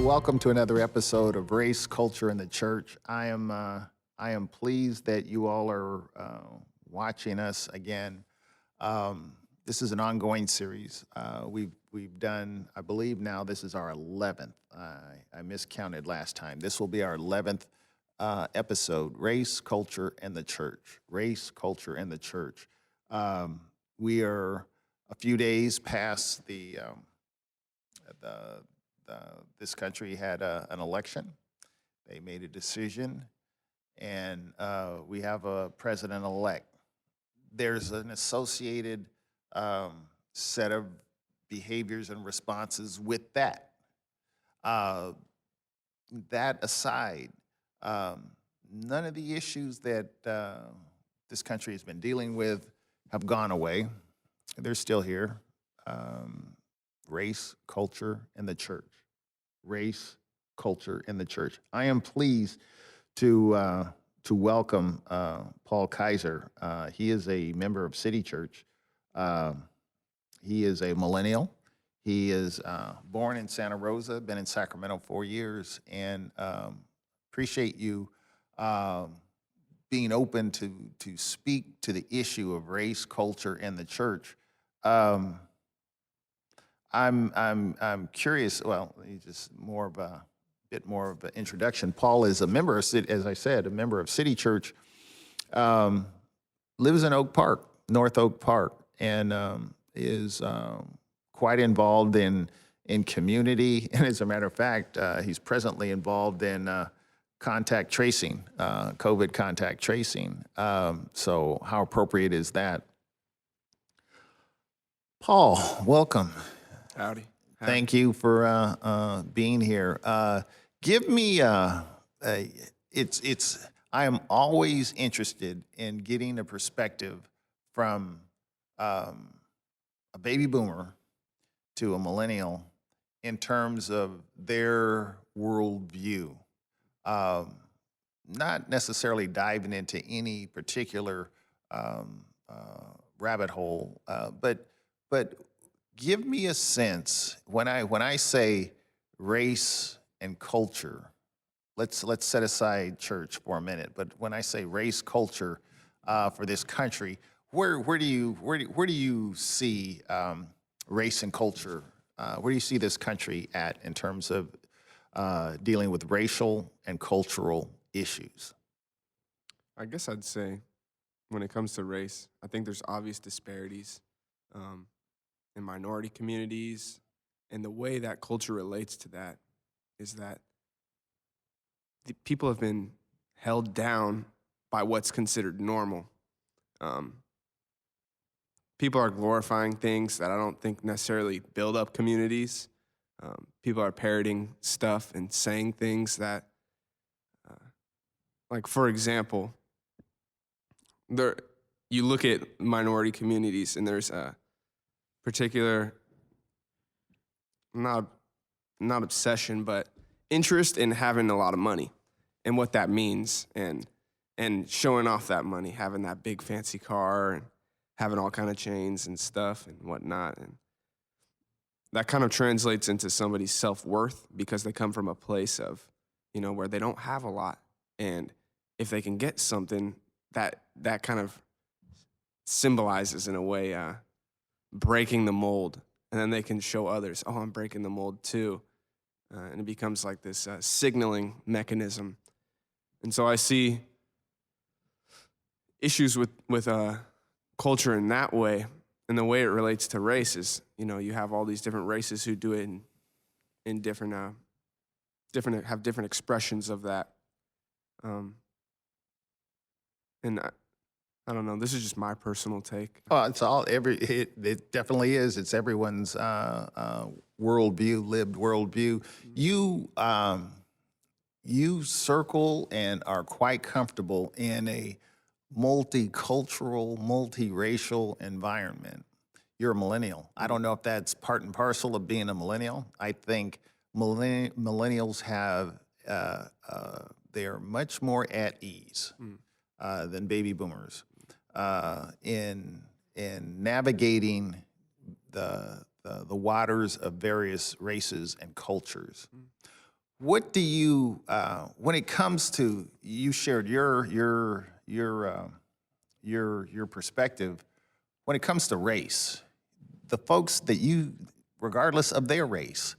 Welcome to another episode of Race, Culture, and the Church. I am pleased that you all are watching us again. This is an ongoing series. We've done, I believe now this is our 11th. I miscounted last time. This will be our 11th episode, Race, Culture, and the Church. Race, Culture, and the Church. We are a few days past this country had an election. They made a decision, and we have a president-elect. There's an associated set of behaviors and responses with that. That aside, none of the issues that this country has been dealing with have gone away. They're still here. Race, culture, and the church. Race, culture, and the church. I am pleased to welcome Paul Kaiser. He is a member of City Church. He is a millennial. He is born in Santa Rosa, been in Sacramento 4 years, and appreciate you being open to speak to the issue of race, culture, and the church. I'm curious. Well, just more of a bit more of an introduction. Paul is a member of, as I said, a member of City Church. Lives in Oak Park, North Oak Park, and is quite involved in community. And as a matter of fact, he's presently involved in contact tracing, COVID contact tracing. So how appropriate is that? Paul, welcome. Howdy. Thank you for being here. Give me I am always interested in getting a perspective from a baby boomer to a millennial in terms of their worldview. Not necessarily diving into any particular rabbit hole, but give me a sense when I say race and culture. Let's set aside church for a minute. But when I say race, culture for this country, where do you see race and culture? Where do you see this country at in terms of dealing with racial and cultural issues? I guess I'd say when it comes to race, I think there's obvious disparities in minority communities, and the way that culture relates to that is that the people have been held down by what's considered normal. People are glorifying things that I don't think necessarily build up communities. People are parroting stuff and saying things that, like for example, you look at minority communities and there's a particular, not obsession, but interest in having a lot of money and what that means, and showing off that money, having that big fancy car and having all kind of chains and stuff and whatnot. And that kind of translates into somebody's self-worth because they come from a place of, where they don't have a lot. And if they can get something, that kind of symbolizes in a way breaking the mold, and then they can show others, oh, I'm breaking the mold too. And it becomes like this signaling mechanism. And so I see issues with culture in that way, and the way it relates to race is, you have all these different races who do it in different have different expressions of that. And I don't know. This is just my personal take. Oh, it definitely is. It's everyone's worldview, lived worldview. You circle and are quite comfortable in a multicultural, multiracial environment. You're a millennial. I don't know if that's part and parcel of being a millennial. I think millennials have they're much more at ease than baby boomers. In navigating the waters of various races and cultures. What do you, when it comes to, you shared your perspective. When it comes to race, the folks that you, regardless of their race,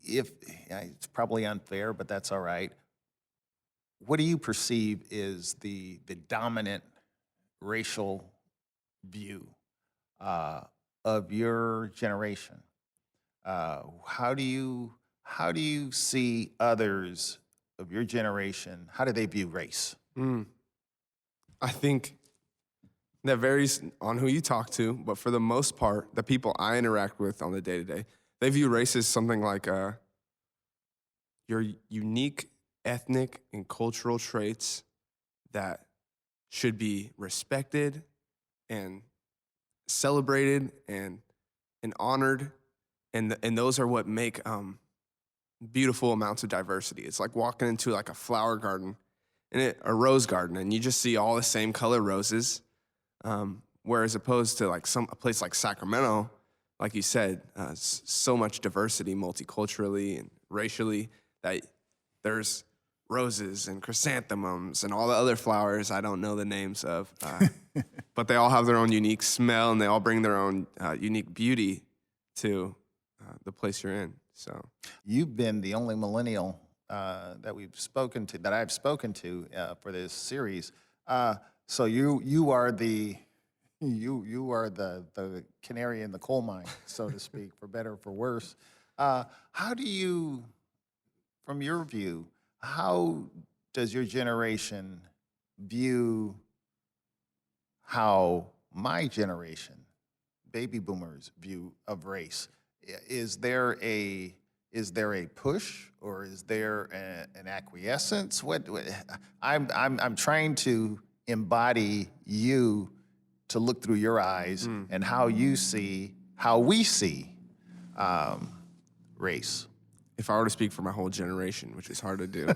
if it's probably unfair, but that's all right. What do you perceive is the dominant racial view of your generation? How do you see others of your generation? How do they view race? I think that varies on who you talk to, but for the most part, the people I interact with on the day to day, they view race as something like your unique ethnic and cultural traits that should be respected and celebrated and honored, and those are what make beautiful amounts of diversity. It's like walking into like a flower garden and a rose garden, and you just see all the same color roses. Whereas opposed to like a place like Sacramento, like you said, so much diversity multiculturally and racially that there's roses and chrysanthemums and all the other flowers I don't know the names of, but they all have their own unique smell and they all bring their own unique beauty to the place you're in. So You've been the only millennial that I've spoken to for this series. So you are the canary in the coal mine, so to speak, for better or for worse. How do you, from your view, how does your generation view how my generation, baby boomers, view of race? Is there a push, or is there an acquiescence? I'm trying to embody you, to look through your eyes and how we see race. if I were to speak for my whole generation, which is hard to do,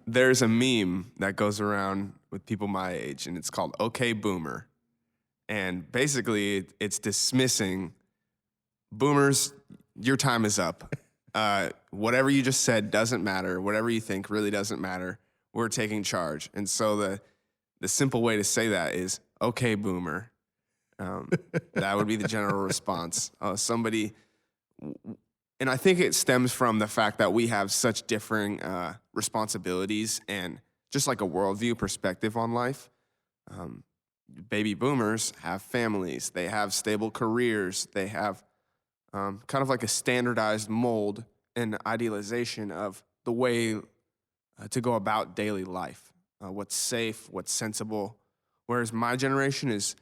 there's a meme that goes around with people my age, and it's called "Okay Boomer," and basically it's dismissing boomers. Your time is up. Whatever you just said doesn't matter. Whatever you think really doesn't matter. We're taking charge, and so the simple way to say that is "Okay Boomer." That would be the general response. And I think it stems from the fact that we have such differing responsibilities and just like a worldview perspective on life. Baby boomers have families, they have stable careers, they have kind of like a standardized mold and idealization of the way to go about daily life, what's safe, what's sensible. Whereas my generation is,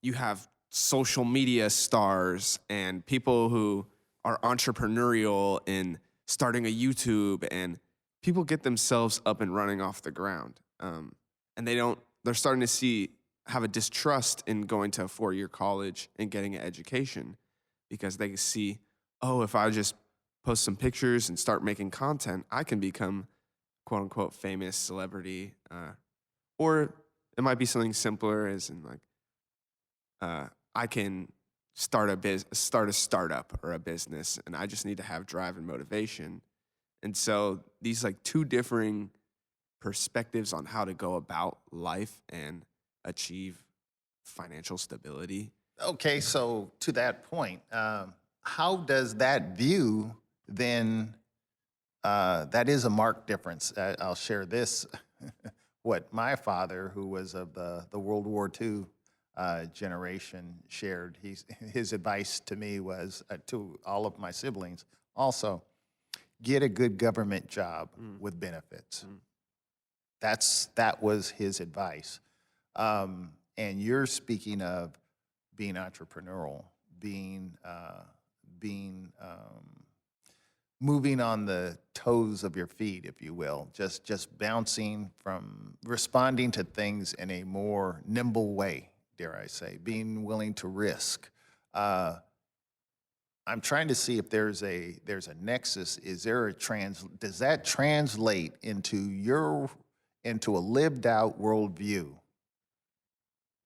you have social media stars and people who are entrepreneurial in starting a YouTube, and people get themselves up and running off the ground. And they're starting to have a distrust in going to a 4-year college and getting an education, because they see, oh, if I just post some pictures and start making content, I can become quote unquote famous celebrity. Or it might be something simpler, as in like, I can start a startup or a business, and I just need to have drive and motivation. And so these like two differing perspectives on how to go about life and achieve financial stability. Okay, so to that point, how does that view then? That is a marked difference. I'll share this. What my father, who was of the World War II generation, shared. His advice to me was, to all of my siblings also, get a good government job with benefits. That was his advice. And you're speaking of being entrepreneurial, moving on the toes of your feet, if you will, just bouncing from, responding to things in a more nimble way, dare I say, being willing to risk. I'm trying to see if there's a nexus. Is there does that translate into a lived out worldview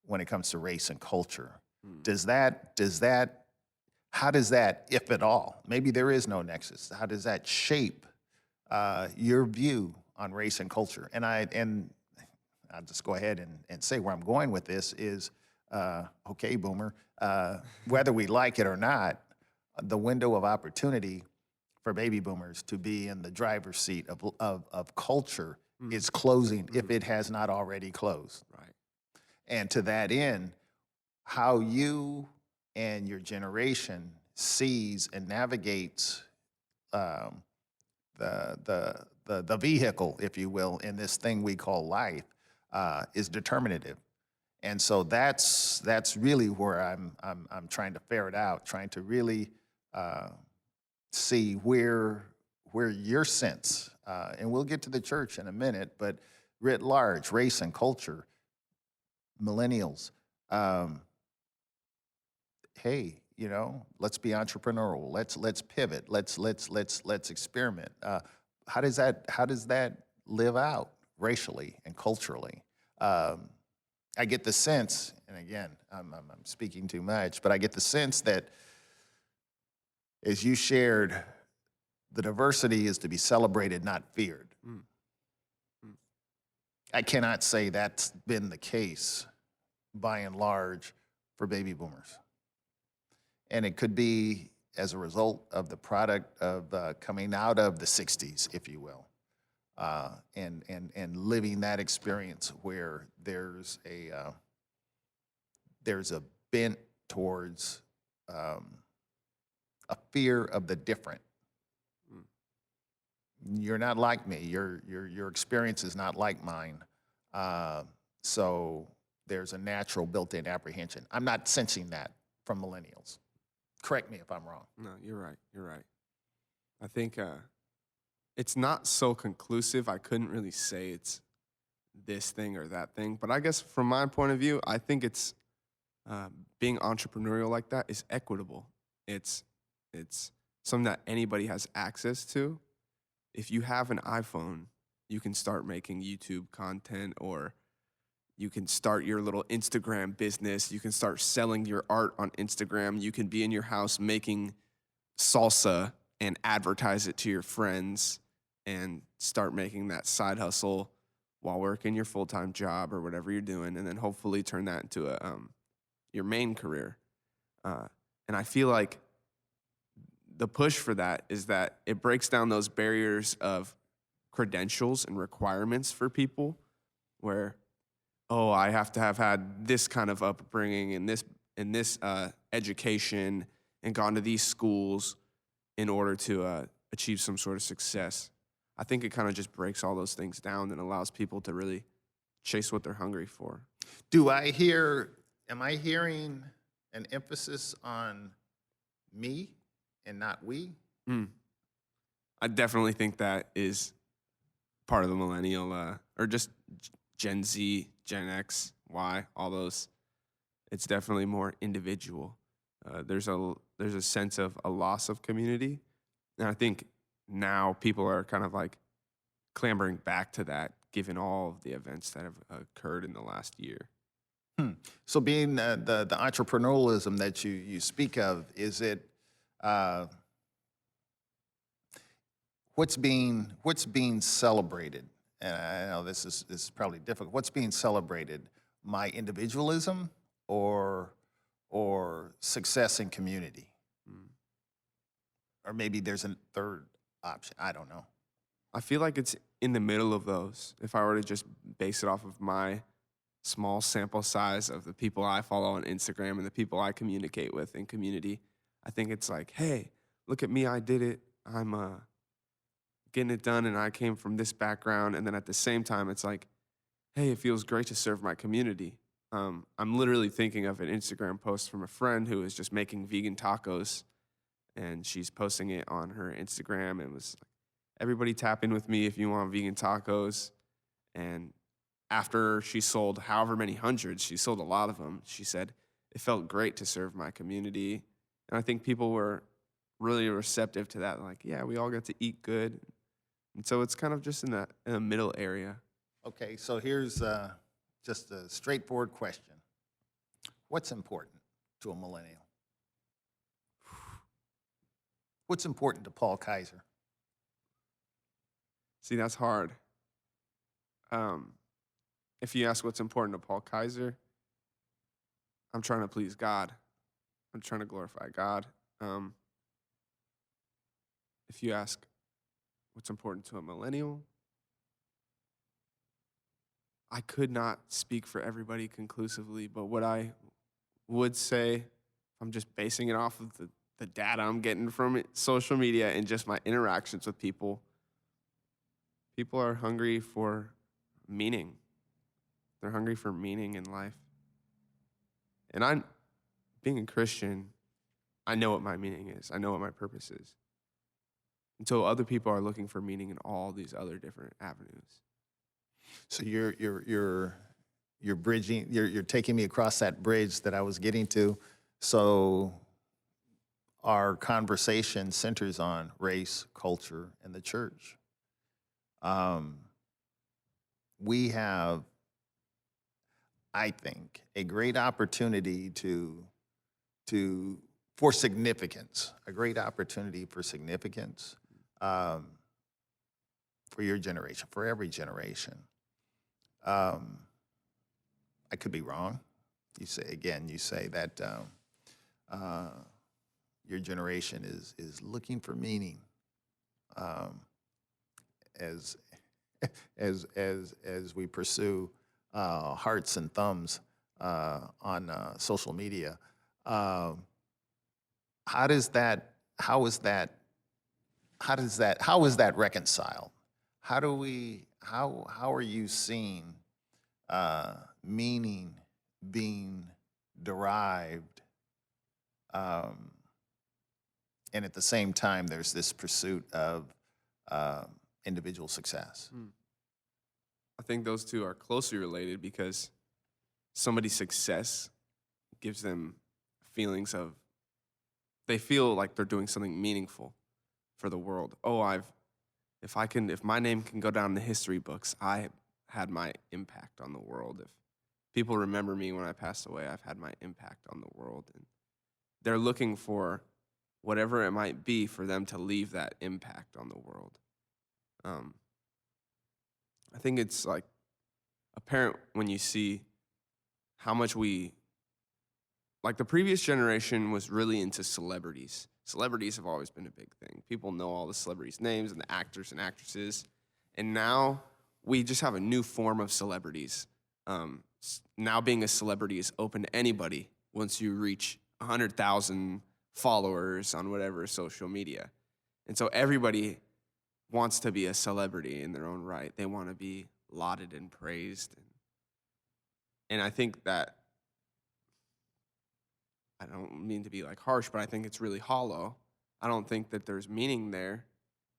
when it comes to race and culture? Does that how does that, if at all, maybe there is no nexus, how does that shape your view on race and culture? And I'll just go ahead and say where I'm going with this is, okay, Boomer, whether we like it or not, the window of opportunity for baby boomers to be in the driver's seat of culture is closing if it has not already closed. Right. And to that end, how you and your generation sees and navigates um, the vehicle, if you will, in this thing we call life is determinative. And so that's really where I'm trying to ferret out, trying to really see where your sense, and we'll get to the church in a minute, but writ large, race and culture, millennials, hey, you know, let's be entrepreneurial. Let's pivot. Let's experiment. How does that live out racially and culturally? I get the sense, and again, I'm speaking too much, but I get the sense that as you shared, the diversity is to be celebrated, not feared. Mm. Mm. I cannot say that's been the case by and large for baby boomers. And it could be as a result of the product of coming out of the 60s, if you will, and living that experience where there's a bent towards a fear of the different. Mm. You're not like me. Your experience is not like mine. So there's a natural built-in apprehension. I'm not sensing that from millennials. Correct me if I'm wrong. No, you're right. You're right. I think it's not so conclusive. I couldn't really say it's this thing or that thing. But I guess from my point of view, I think it's being entrepreneurial like that is equitable. It's something that anybody has access to. If you have an iPhone, you can start making YouTube content, or you can start your little Instagram business. You can start selling your art on Instagram. You can be in your house making salsa and advertise it to your friends and start making that side hustle while working your full-time job or whatever you're doing, and then hopefully turn that into your main career. And I feel like the push for that is that it breaks down those barriers of credentials and requirements for people where, oh, I have to have had this kind of upbringing and this education and gone to these schools in order to achieve some sort of success. I think it kind of just breaks all those things down and allows people to really chase what they're hungry for. Am I hearing an emphasis on me and not we? I definitely think that is part of the millennial, or just Gen Z, Gen X, Y, all those. It's definitely more individual. There's a sense of a loss of community, and I think now people are kind of like clambering back to that, given all of the events that have occurred in the last year. So being the entrepreneurialism that you speak of, is it what's being celebrated? And I know this is probably difficult. What's being celebrated? My individualism or success in community? Or maybe there's a third option. I don't know. I feel like it's in the middle of those. If I were to just base it off of my small sample size of the people I follow on Instagram and the people I communicate with in community, I think it's like, hey, look at me, I did it. I'm getting it done, and I came from this background. And then at the same time, it's like, hey, it feels great to serve my community. I'm literally thinking of an Instagram post from a friend who is just making vegan tacos, and she's posting it on her Instagram, and was like, everybody tap in with me if you want vegan tacos. And after she sold however many hundreds, she sold a lot of them, she said, it felt great to serve my community. And I think people were really receptive to that. Like, yeah, we all got to eat good. And so it's kind of just in a middle area. Okay, so here's just a straightforward question. What's important to a millennial? What's important to Paul Kaiser? See, that's hard. Um, if you ask what's important to Paul Kaiser, I'm trying to please God. I'm trying to glorify God. Um, if you ask what's important to a millennial, I could not speak for everybody conclusively, but what I would say, I'm just basing it off of the data I'm getting from social media and just my interactions with people. People are hungry for meaning. They're hungry for meaning in life. And being a Christian, I know what my meaning is. I know what my purpose is. And so other people are looking for meaning in all these other different avenues. So you're bridging. You're taking me across that bridge that I was getting to. So our conversation centers on race, culture, and the church. We have, I think, a great opportunity for significance, a great opportunity for significance um, for your generation, for every generation. I could be wrong. You say that your generation is looking for meaning as as we pursue hearts and thumbs on social media. Um, how does that? How is that? How does that? How is that reconciled? How do we? How are you seeing meaning being derived, um, and at the same time, there's this pursuit of individual success? I think those two are closely related because somebody's success gives them feelings of, they feel like they're doing something meaningful for the world. Oh, if my name can go down in the history books, I had my impact on the world. If people remember me when I passed away, I've had my impact on the world. And they're looking for whatever it might be for them to leave that impact on the world. I think it's like apparent when you see how much like the previous generation was really into celebrities. Celebrities have always been a big thing. People know all the celebrities' names and the actors and actresses. And now we just have a new form of celebrities. Now being a celebrity is open to anybody once you reach 100,000 followers on whatever social media. And so everybody wants to be a celebrity in their own right. They want to be lauded and praised. And I think that, I don't mean to be like harsh, but I think it's really hollow. I don't think that there's meaning there.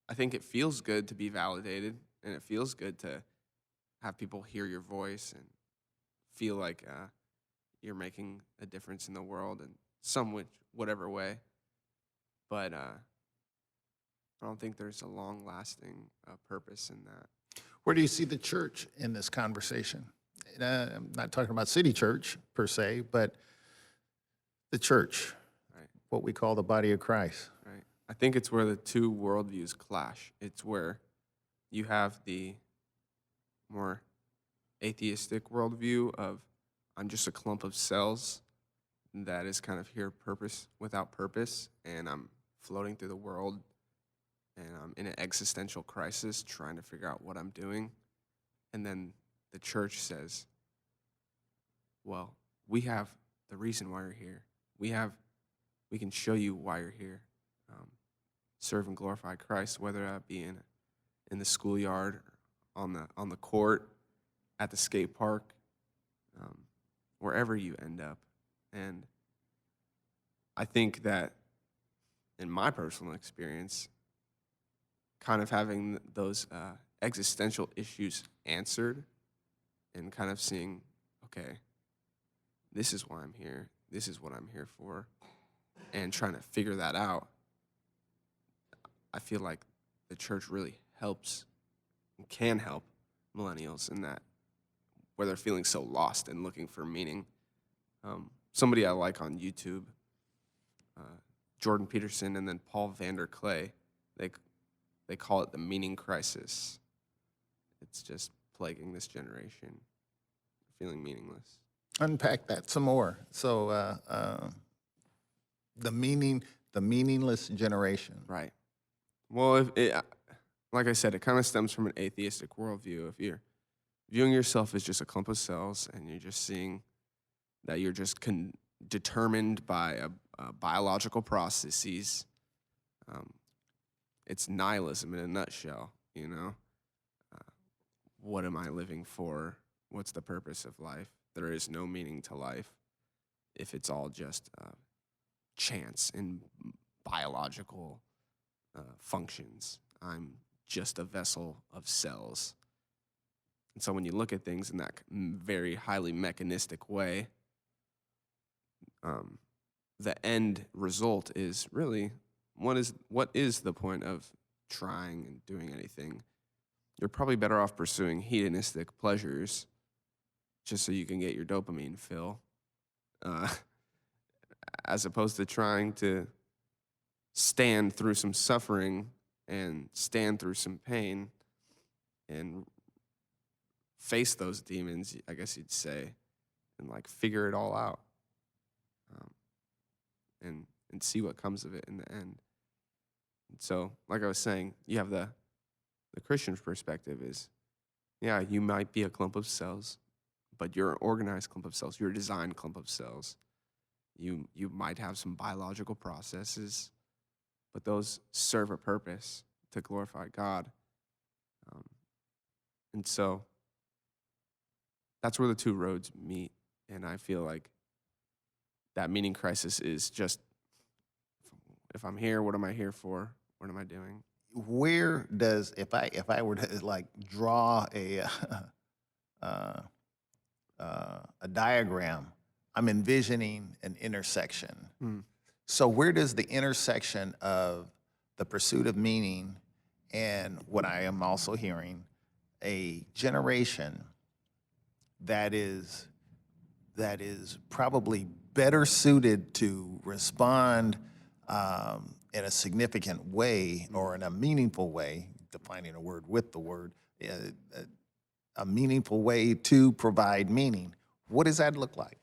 I think it feels good to be validated, and it feels good to have people hear your voice and feel like you're making a difference in the world in whatever way. But I don't think there's a long-lasting purpose in that. Where do you see the church in this conversation? I'm not talking about city church per se, but the church, Right. what we call the body of Christ. Right. I think it's where the two worldviews clash. It's where you have the more atheistic worldview of, I'm just a clump of cells that is kind of here without purpose, and I'm floating through the world, and I'm in an existential crisis trying to figure out what I'm doing. And then the church says, well, we have the reason why you're here. We can show you why you're here. Serve and glorify Christ, whether that be in the schoolyard, on the court, at the skate park, wherever you end up. And I think that in my personal experience, kind of having those existential issues answered and kind of seeing, okay, this is why I'm here. This is what I'm here for. And trying to figure that out, I feel like the church really helps and can help millennials in that, where they're feeling so lost and looking for meaning. Somebody I like on YouTube, Jordan Peterson and then Paul Clay, they call it the meaning crisis. It's just plaguing this generation, feeling meaningless. Unpack that some more. So the meaningless generation. Right. Well, like I said, it kind of stems from an atheistic worldview. If you're viewing yourself as just a clump of cells and you're just seeing that you're just determined by biological processes, it's nihilism in a nutshell, you know? What am I living for? What's the purpose of life? There is no meaning to life if it's all just chance and biological functions. I'm just a vessel of cells. And so when you look at things in that very highly mechanistic way, the end result is really, what is the point of trying and doing anything? You're probably better off pursuing hedonistic pleasures just so you can get your dopamine fill, as opposed to trying to stand through some suffering and stand through some pain and face those demons, I guess you'd say, and like figure it all out, and see what comes of it in the end. And so, like I was saying, you have the Christian perspective is, yeah, you might be a clump of cells, but you're an organized clump of cells. You're a designed clump of cells. You might have some biological processes, but those serve a purpose to glorify God. And so that's where the two roads meet. And I feel like that meaning crisis is just, if I'm here, what am I here for? What am I doing? Where does, if I were to like draw a diagram, I'm envisioning an intersection. So where does the intersection of the pursuit of meaning and what I am also hearing, a generation that is probably better suited to respond in a significant way or in a meaningful way, defining a word with the word, a meaningful way to provide meaning. What does that look like?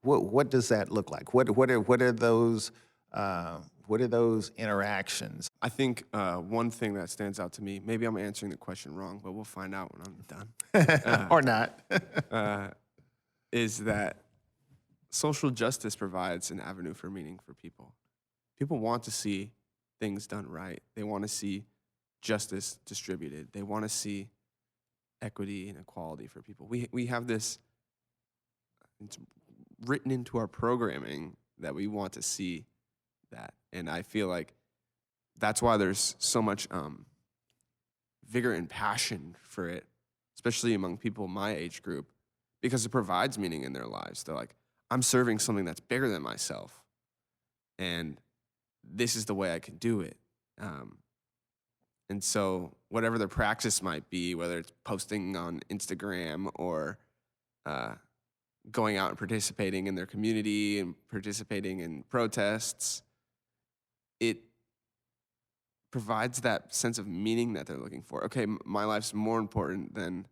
What does that look like? What are those interactions? I think one thing that stands out to me, maybe I'm answering the question wrong, but we'll find out when I'm done. Or not. Is that social justice provides an avenue for meaning for people. People want to see things done right. They want to see justice distributed. They want to see equity and equality for people. We have this, it's written into our programming that we want to see that. And I feel like that's why there's so much vigor and passion for it, especially among people my age group, because it provides meaning in their lives. They're like, I'm serving something that's bigger than myself, and this is the way I can do it. And so whatever their practice might be, whether it's posting on Instagram or going out and participating in their community and participating in protests, it provides that sense of meaning that they're looking for. Okay, my life's more important than,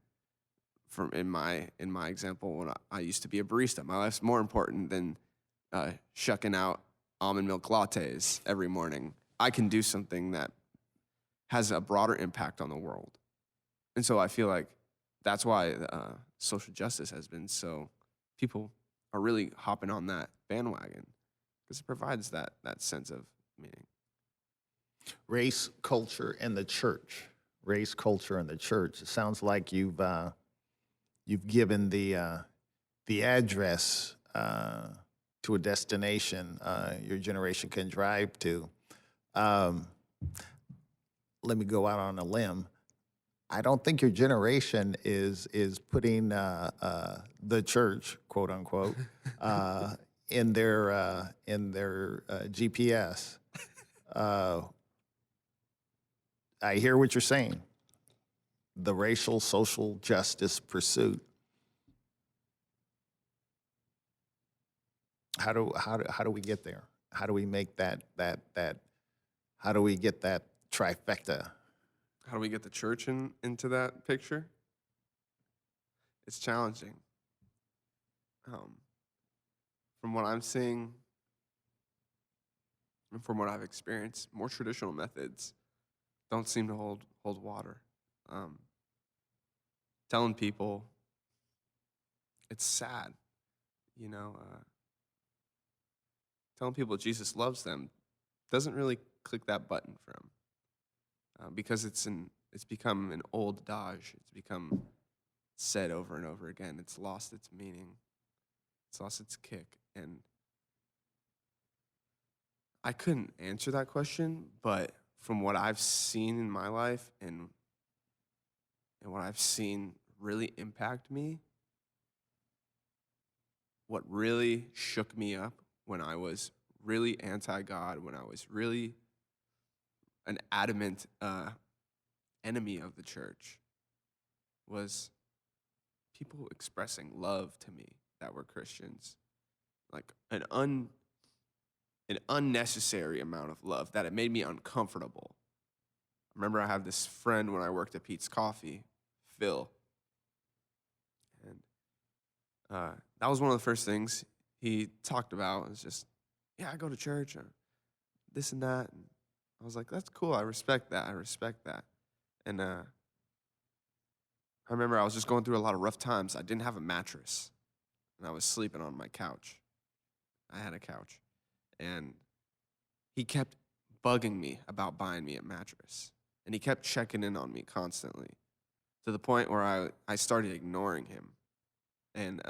in my example, when I used to be a barista. My life's more important than shucking out almond milk lattes every morning. I can do something that has a broader impact on the world. And so I feel like that's why social justice has been so, people are really hopping on that bandwagon because it provides that sense of meaning. Race, culture, and the church. Race, culture, and the church. It sounds like you've given the address to a destination your generation can drive to. Let me go out on a limb. I don't think your generation is putting the church, quote unquote, in their GPS. I hear what you're saying. The racial, social justice pursuit. How do we get there? How do we make that? How do we get that trifecta? How do we get the church into that picture? It's challenging. Um, from what I'm seeing and from what I've experienced, more traditional methods don't seem to hold water. Um, telling people it's sad, you know, telling people Jesus loves them doesn't really click that button for them because it's become an old adage. It's become said over and over again. It's lost its meaning. It's lost its kick. And I couldn't answer that question, but from what I've seen in my life and what I've seen really impact me, what really shook me up when I was really anti-God, when I was really an adamant enemy of the church, was people expressing love to me that were Christians, like an unnecessary amount of love that it made me uncomfortable. I remember I had this friend when I worked at Pete's Coffee, Phil, and that was one of the first things he talked about. Was just, yeah, I go to church, this and that. And I was like, that's cool. I respect that. I respect that. And I remember I was just going through a lot of rough times. I didn't have a mattress, and I was sleeping on my couch. I had a couch, and he kept bugging me about buying me a mattress, and he kept checking in on me constantly to the point where I started ignoring him, and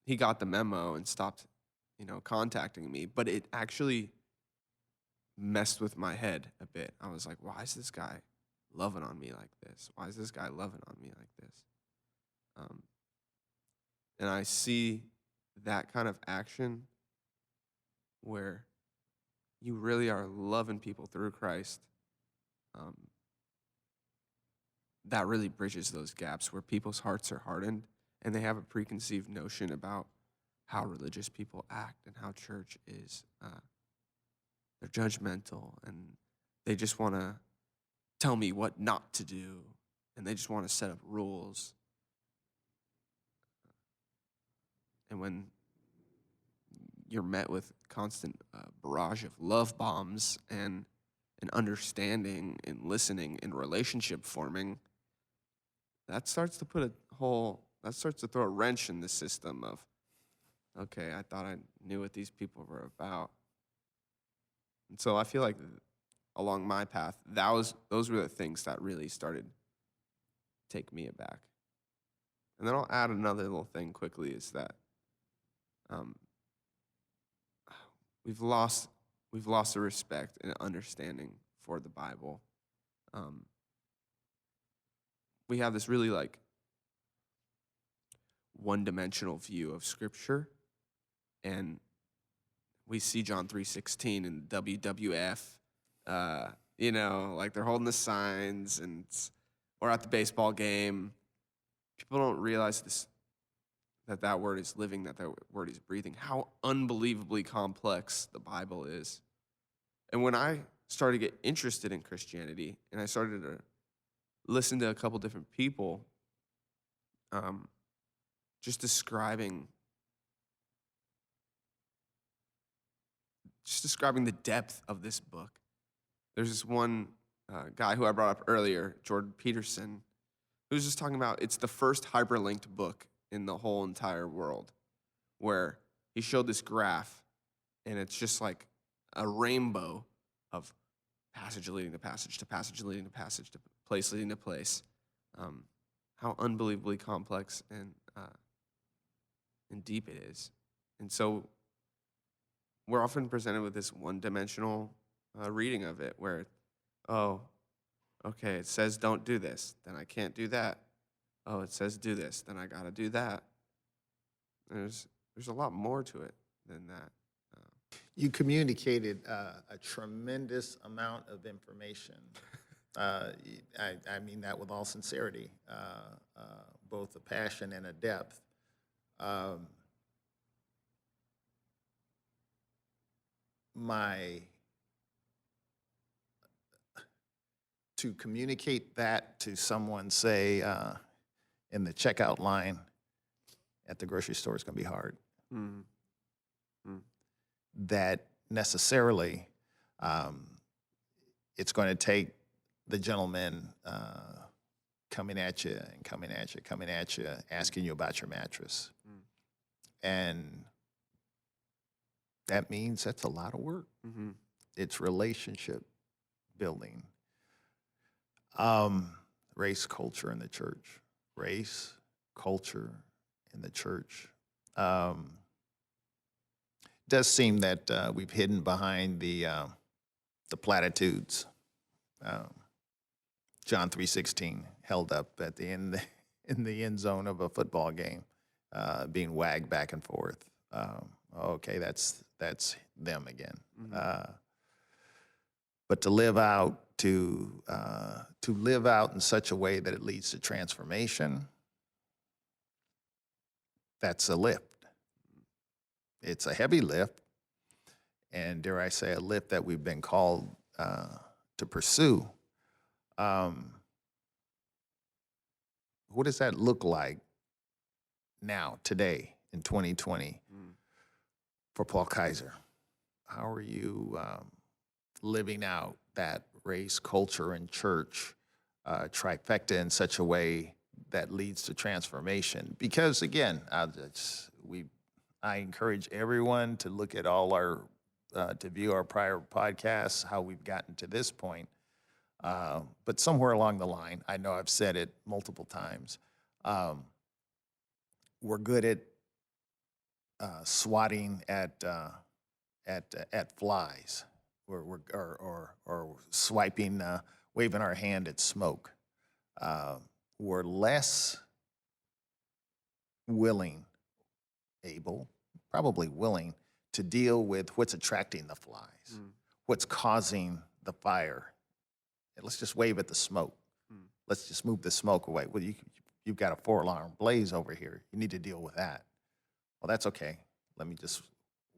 he got the memo and stopped, contacting me. But it actually messed with my head a bit. I was like, why is this guy loving on me like this? Why is this guy loving on me like this? And I see that kind of action where you really are loving people through Christ. Um, that really bridges those gaps where people's hearts are hardened and they have a preconceived notion about how religious people act and how church is. They're judgmental and they just want to tell me what not to do, and they just want to set up rules. And when you're met with constant barrage of love bombs and understanding and listening and relationship forming, that starts to throw a wrench in the system of, okay, I thought I knew what these people were about. And so I feel like along my path, those were the things that really started to take me aback. And then I'll add another little thing quickly is that we've lost a respect and understanding for the Bible. We have this really like one-dimensional view of Scripture, and we see John 3:16 and WWF. Like they're holding the signs and or at the baseball game. People don't realize that word is living, that word is breathing, how unbelievably complex the Bible is. And when I started to get interested in Christianity and I started to listen to a couple different people just describing the depth of this book. There's this one guy who I brought up earlier, Jordan Peterson, who was just talking about it's the first hyperlinked book in the whole entire world, where he showed this graph, and it's just like a rainbow of passage leading to passage to passage leading to passage to place leading to place. How unbelievably complex and deep it is. And so we're often presented with this one-dimensional reading of it where, oh, okay, it says don't do this, then I can't do that. Oh, it says do this, then I got to do that. There's a lot more to it than that. You communicated a tremendous amount of information. I mean that with all sincerity, both a passion and a depth. my to communicate that to someone, say, in the checkout line at the grocery store is going to be hard. Mm. Mm. That necessarily, it's going to take the gentleman coming at you and coming at you, asking you about your mattress. Mm. And that means that's a lot of work. Mm-hmm. It's relationship building. Race, culture in the church. Race, culture in the church. Does seem that we've hidden behind the platitudes. John 3:16 held up at the end in the end zone of a football game, being wagged back and forth. Okay, that's them again. Mm-hmm. But to live out in such a way that it leads to transformation, that's a lift. It's a heavy lift, and dare I say, a lift that we've been called to pursue. What does that look like now, today, in 2020, for Paul Kaiser? How are you living out that race, culture, and church trifecta in such a way that leads to transformation? Because again, I encourage everyone to look at all our, to view our prior podcasts, how we've gotten to this point. But somewhere along the line, I know I've said it multiple times, we're good at swatting at flies, or swiping, waving our hand at smoke. We're less willing, probably willing to deal with what's attracting the flies, what's causing the fire. And let's just wave at the smoke. Let's just move the smoke away. Well, you've got a 4-alarm blaze over here. You need to deal with that. Well, that's okay. Let me just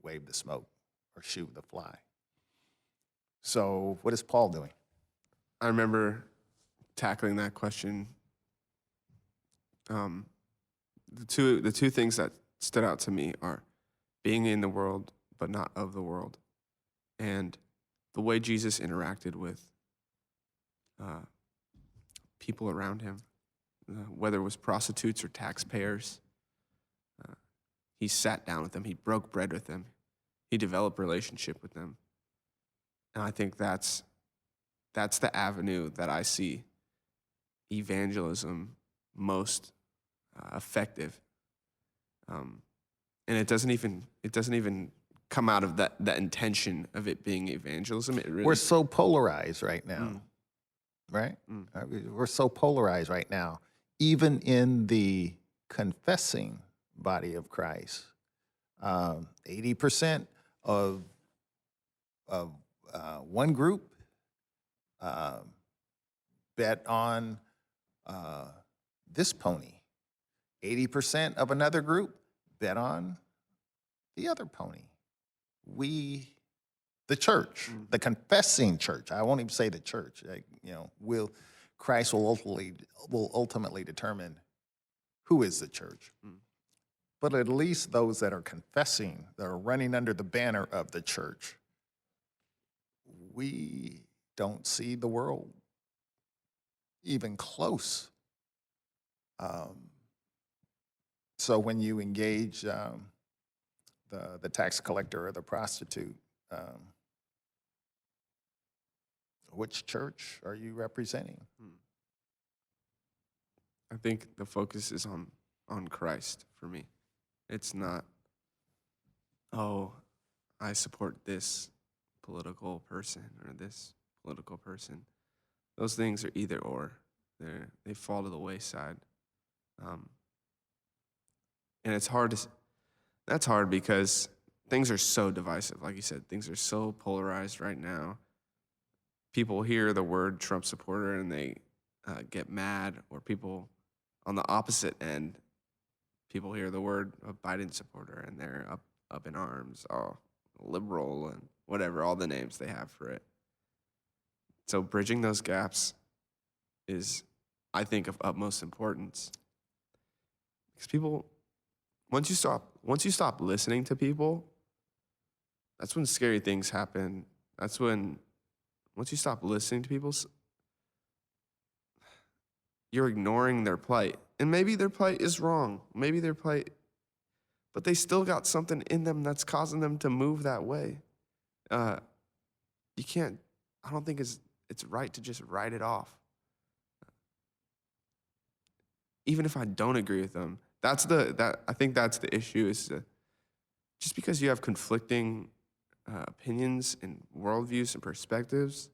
wave the smoke or shoot the fly. So what is Paul doing? I remember tackling that question. The two things that stood out to me are being in the world but not of the world, and the way Jesus interacted with people around him, whether it was prostitutes or taxpayers. He sat down with them. He broke bread with them. He developed relationship with them. And I think that's the avenue that I see evangelism most effective. And it doesn't even come out of that intention of it being evangelism. It really, We're so polarized right now, right? Mm. We're so polarized right now, even in the confessing body of Christ. 80% of one group bet on this pony. 80% of another group bet on the other pony. We, the church, the confessing church. I won't even say the church. Christ will ultimately determine who is the church. But at least those that are confessing, that are running under the banner of the church, we don't see the world even close. So when you engage the tax collector or the prostitute, which church are you representing? I think the focus is on Christ for me. It's not, oh, I support this political person or this political person. Those things are either or. They fall to the wayside. And that's hard because things are so divisive. Like you said, things are so polarized right now. People hear the word Trump supporter and they get mad, or people on the opposite end, people hear the word Biden supporter and they're up in arms. Oh, liberal, and whatever, all the names they have for it. So bridging those gaps is, I think, of utmost importance. Because people, once you stop listening to people, that's when scary things happen. That's when, once you stop listening to people, you're ignoring their plight. And maybe their plight is wrong. Maybe their plight, but they still got something in them that's causing them to move that way. You can't, I don't think it's right to just write it off. Even if I don't agree with them, I think that's the issue, is just because you have conflicting opinions and worldviews and perspectives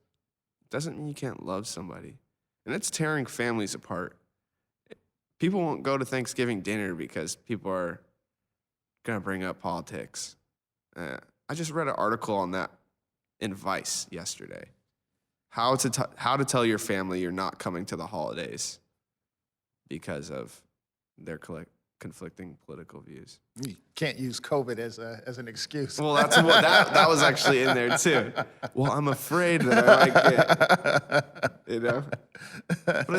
doesn't mean you can't love somebody. And it's tearing families apart. People won't go to Thanksgiving dinner because people are going to bring up politics. I just read an article on that in Vice yesterday. How to tell your family you're not coming to the holidays because of their conflicting political views. You can't use COVID as an excuse. Well, that's what that was actually in there too. Well, I'm afraid that I might get, But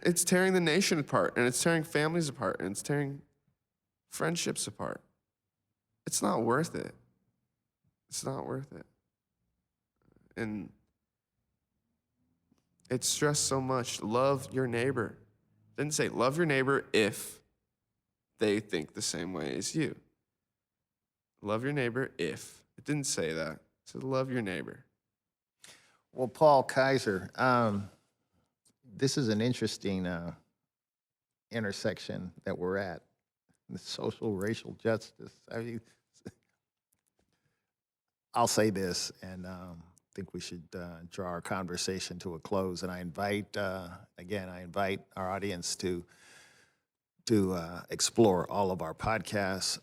it's tearing the nation apart, and it's tearing families apart, and it's tearing friendships apart. It's not worth it. It's not worth it. And it's stressed so much. Love your neighbor. It didn't say love your neighbor if they think the same way as you. Love your neighbor if. It didn't say that. It said love your neighbor. Well, Paul Kaiser, this is an interesting intersection that we're at. The social, racial justice. I mean, I'll say this, and I think we should draw our conversation to a close. And I invite our audience to explore all of our podcasts.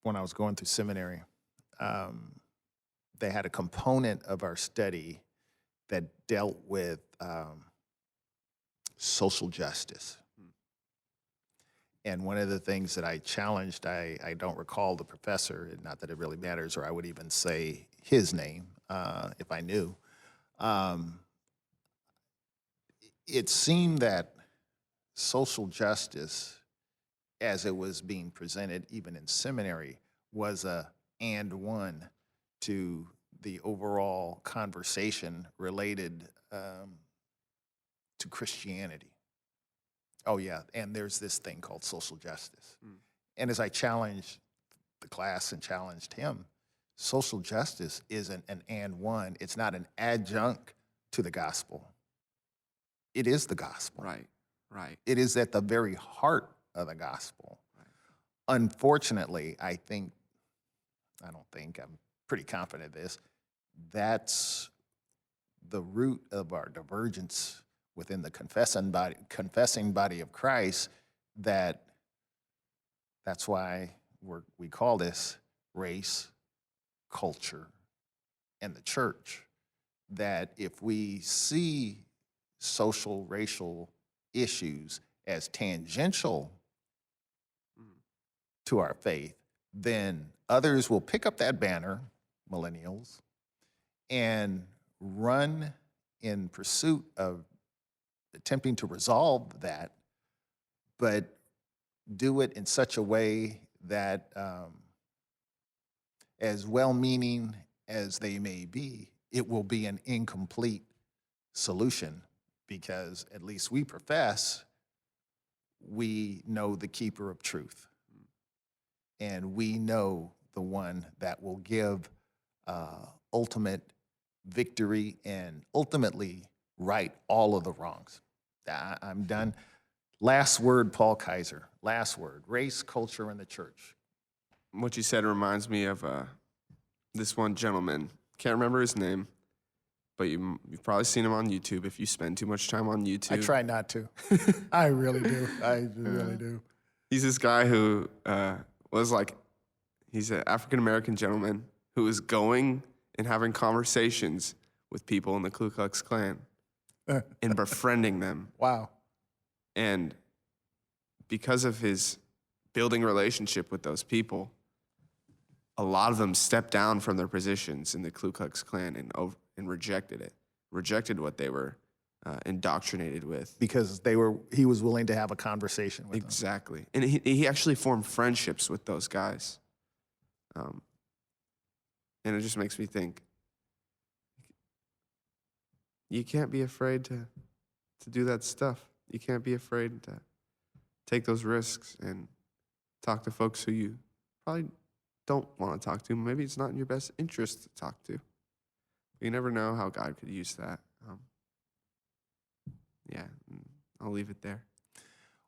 When I was going through seminary, they had a component of our study that dealt with social justice. And one of the things that I challenged, I don't recall the professor, not that it really matters, or I would even say his name if I knew. It seemed that social justice, as it was being presented even in seminary, was a and one to the overall conversation related to Christianity. Oh yeah, and there's this thing called social justice. And as I challenged the class and challenged him, social justice isn't an and one. It's not an adjunct to the gospel. It is the gospel. Right. It is at the very heart of the gospel. Right. Unfortunately, I'm pretty confident of this, that's the root of our divergence within the confessing body of Christ. That's why we call this race, culture, and the church. That if we see social, racial issues as tangential to our faith, then others will pick up that banner, millennials, and run in pursuit of attempting to resolve that, but do it in such a way that, as well-meaning as they may be, it will be an incomplete solution, because at least we profess we know the keeper of truth, and we know the one that will give ultimate victory and ultimately right all of the wrongs. I'm done. Last word, Paul Kaiser. Last word, race, culture, and the church. What you said reminds me of this one gentleman. Can't remember his name, but you've probably seen him on YouTube if you spend too much time on YouTube. I try not to. I really do. I really do. He's this guy who he's an African-American gentleman who is going and having conversations with people in the Ku Klux Klan and befriending them. Wow. And because of his building a relationship with those people, a lot of them stepped down from their positions in the Ku Klux Klan and rejected it, rejected what they were indoctrinated with. Because he was willing to have a conversation with them. Exactly. And he actually formed friendships with those guys. And it just makes me think, you can't be afraid to do that stuff. You can't be afraid to take those risks and talk to folks who you probably don't want to talk to. Maybe it's not in your best interest to talk to. You never know how God could use that. Yeah, I'll leave it there.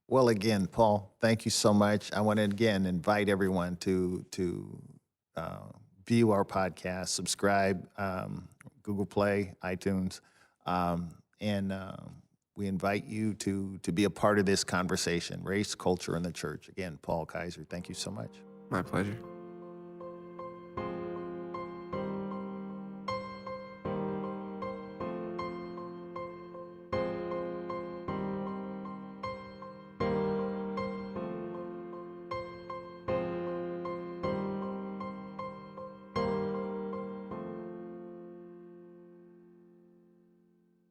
Well, again, Paul, thank you so much. I want to again invite everyone to view our podcast, subscribe, Google Play, iTunes, and we invite you to be a part of this conversation, race, culture, and the church. Again, Paul Kaiser, thank you so much. My pleasure.